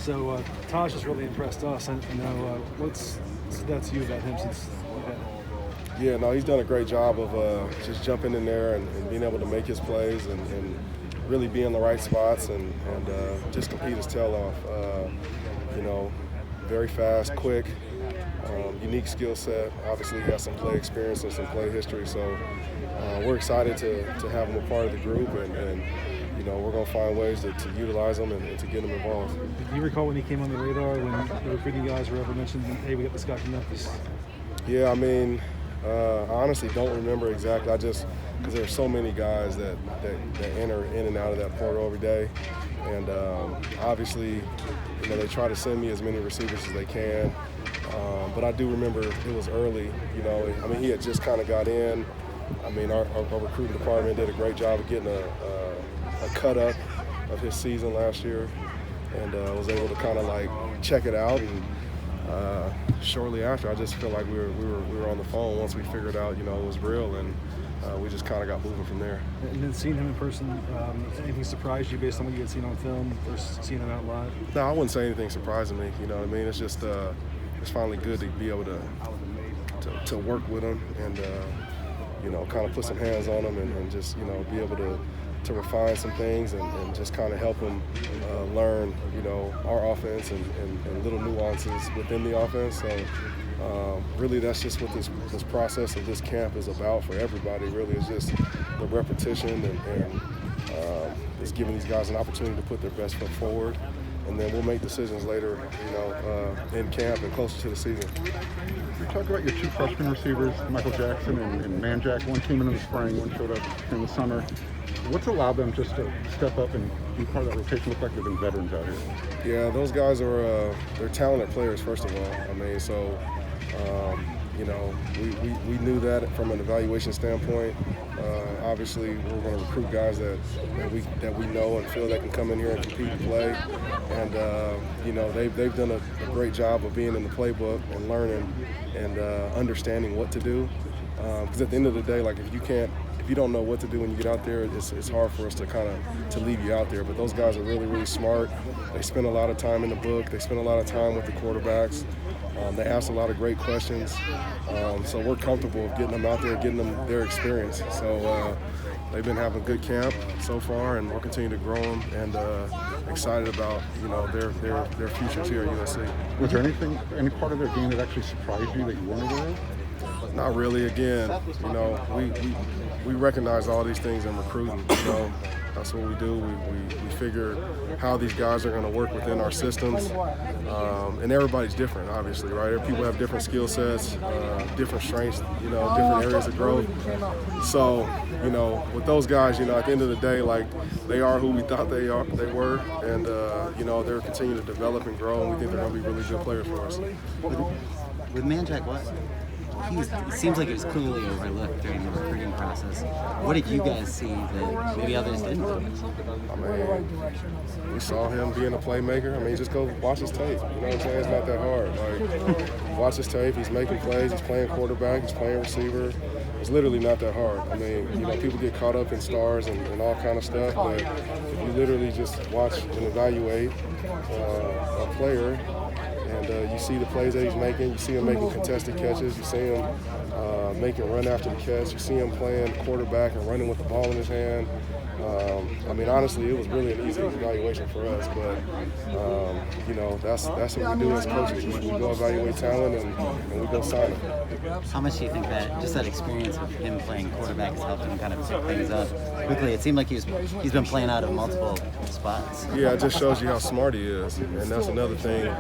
So Tahj has really impressed us. I know what's that's you about him since you've had him? Yeah, no, he's done a great job of just jumping in there and being able to make his plays and really be in the right spots and just compete his tail off. Very fast, quick, unique skill set. Obviously, he has some play experience and some play history, so we're excited to have him a part of the group and we're going to find ways to utilize him and to get him involved. Do you recall when he came on the radar, when the recruiting guys were ever mentioned, hey, we got this guy from Memphis? Yeah, I mean, I honestly don't remember exactly. I just, because there are so many guys that enter in and out of that portal every day. And obviously, they try to send me as many receivers as they can. But I do remember it was early. He had just kind of got in. Our recruiting department did a great job of getting a cut up of his season last year, and was able to kind of like check it out. And shortly after, I just feel like we were on the phone once we figured out it was real, and we just kind of got moving from there. And then seeing him in person, anything surprised you based on what you had seen on film versus seeing him out live? No, I wouldn't say anything surprising me. You know what I mean? It's just it's finally good to be able to work with him and kind of put some hands on him and just be able to refine some things and just kind of help him learn our offense and little nuances within the offense. So really that's just what this process of this camp is about for everybody. Really, it's just the repetition and it's giving these guys an opportunity to put their best foot forward, and then we'll make decisions later in camp and closer to the season. You talk about your two freshman receivers, Michael Jackson and Manjack. One came in the spring, one showed up in the summer. What's allowed them just to step up and be part of that rotation? Look like they've been veterans out here. Yeah, those guys are they're talented players, first of all. We knew that from an evaluation standpoint. Obviously, we're going to recruit guys that we know and feel that can come in here and compete and play. And they've done a great job of being in the playbook and learning and understanding what to do. Because at the end of the day, like if you don't know what to do when you get out there, it's hard for us to leave you out there. But those guys are really, really smart. They spend a lot of time in the book. They spend a lot of time with the quarterbacks. They ask a lot of great questions. So we're comfortable with getting them out there, getting them their experience. So they've been having a good camp so far, and we'll continue to grow them and excited about their futures here at USC. Was there any part of their game that actually surprised you that you weren't aware of? Not really. Again, we recognize all these things in recruiting. That's what we do. We figure how these guys are going to work within our systems, and everybody's different, obviously, right? People have different skill sets, different strengths, different areas of growth. So, with those guys, at the end of the day, like they are who we thought they were, and they're continuing to develop and grow, and we think they're going to be really good players for us. With Manjack, it seems like it was clearly overlooked during the recruiting process. What did you guys see that maybe others didn't? We saw him being a playmaker. Just go watch his tape. You know what I'm saying? It's not that hard. Like, watch his tape. He's making plays. He's playing quarterback. He's playing receiver. It's literally not that hard. People get caught up in stars and all kind of stuff, but if you literally just watch and evaluate a player, and you see the plays that he's making. You see him making contested catches. You see him making run after the catch. You see him playing quarterback and running with the ball in his hand. Honestly, it was really an easy evaluation for us. But that's what we do as coaches. We go evaluate talent and we go sign them. How much do you think that experience of him playing quarterback has helped him kind of pick things up quickly? It seemed like he's been playing out of multiple spots. Yeah, it just shows you how smart he is, and that's another thing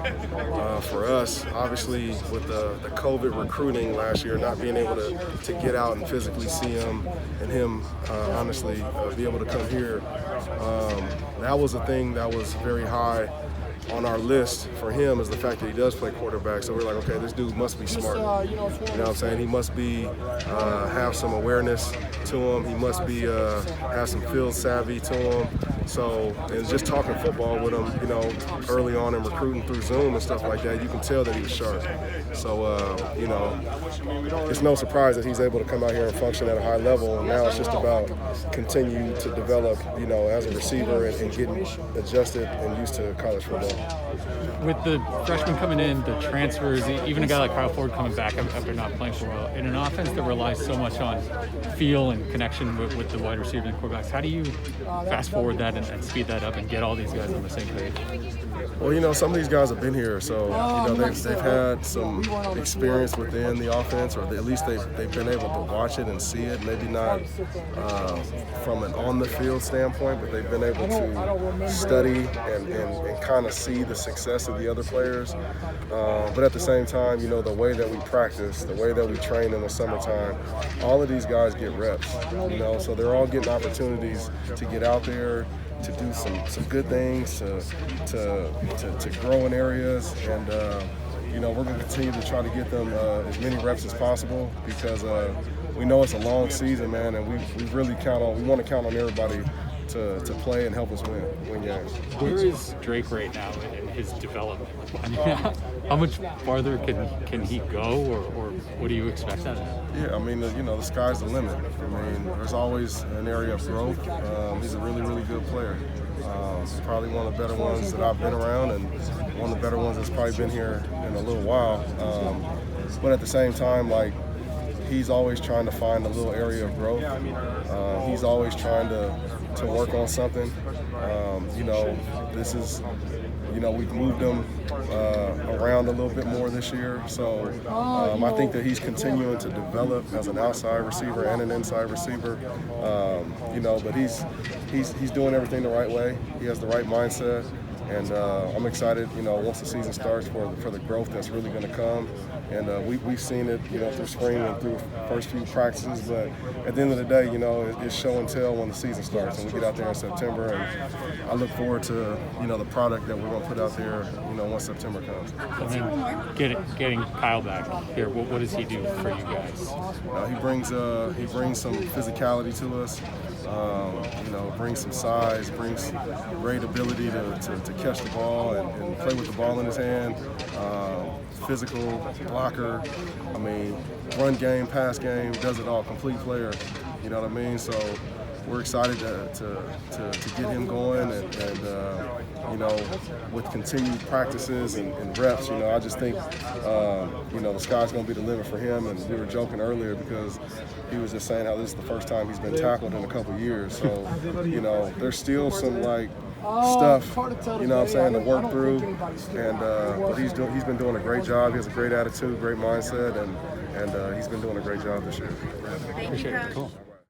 for us. Obviously, with the COVID recruiting last year, not being able to get out and physically see him, and him honestly be able to come here, that was a thing that was very high on our list for him, is the fact that he does play quarterback. So we're like, okay, this dude must be smart. You know what I'm saying? He must be have some awareness to him. He must be have some field savvy to him. So, and just talking football with him, early on in recruiting through Zoom and stuff like that, you can tell that he was sharp. So, it's no surprise that he's able to come out here and function at a high level. And now it's just about continuing to develop, as a receiver and getting adjusted and used to college football. With the freshmen coming in, the transfers, even a guy like Kyle Ford coming back after not playing for a while, in an offense that relies so much on feel and connection with the wide receivers and quarterbacks, how do you fast forward that and speed that up and get all these guys on the same page? Well, some of these guys have been here, so they've had some experience within the offense, or at least they've been able to watch it and see it. Maybe not from an on-the-field standpoint, but they've been able to study and kind of see the success of the other players. But at the same time, the way that we practice, the way that we train in the summertime, all of these guys get reps. So they're all getting opportunities to get out there, to do some good things, to grow in areas, and we're going to continue to try to get them as many reps as possible, because we know it's a long season, man, and we really want to count on everybody to play and help us win games. Where is Drake right now in his development? I mean, how much farther can he go, or what do you expect out of him? Yeah, the sky's the limit. There's always an area of growth. He's a really, really good player. Probably one of the better ones that I've been around, and one of the better ones that's probably been here in a little while. But at the same time, he's always trying to find a little area of growth. He's always trying to work on something. This is, we've moved him around a little bit more this year. So I think that he's continuing to develop as an outside receiver and an inside receiver. But he's doing everything the right way. He has the right mindset. And I'm excited, once the season starts, for the growth that's really going to come. And we've seen it, through spring and through first few practices. But at the end of the day, it's show and tell when the season starts, and we get out there in September. And I look forward to, the product that we're going to put out there, once September comes. And then getting Kyle back here, what does he do for you guys? He brings some physicality to us. Brings some size, brings great ability to catch the ball and play with the ball in his hand. Physical, blocker, run game, pass game, does it all, complete player. You know what I mean? So we're excited to get him going, and with continued practices and reps, I just think, the sky's going to be the limit for him. And we were joking earlier because he was just saying how this is the first time he's been tackled in a couple years. So, there's still some stuff, to work through. And but he's been doing a great job. He has a great attitude, great mindset, and he's been doing a great job this year. Appreciate it. Cool.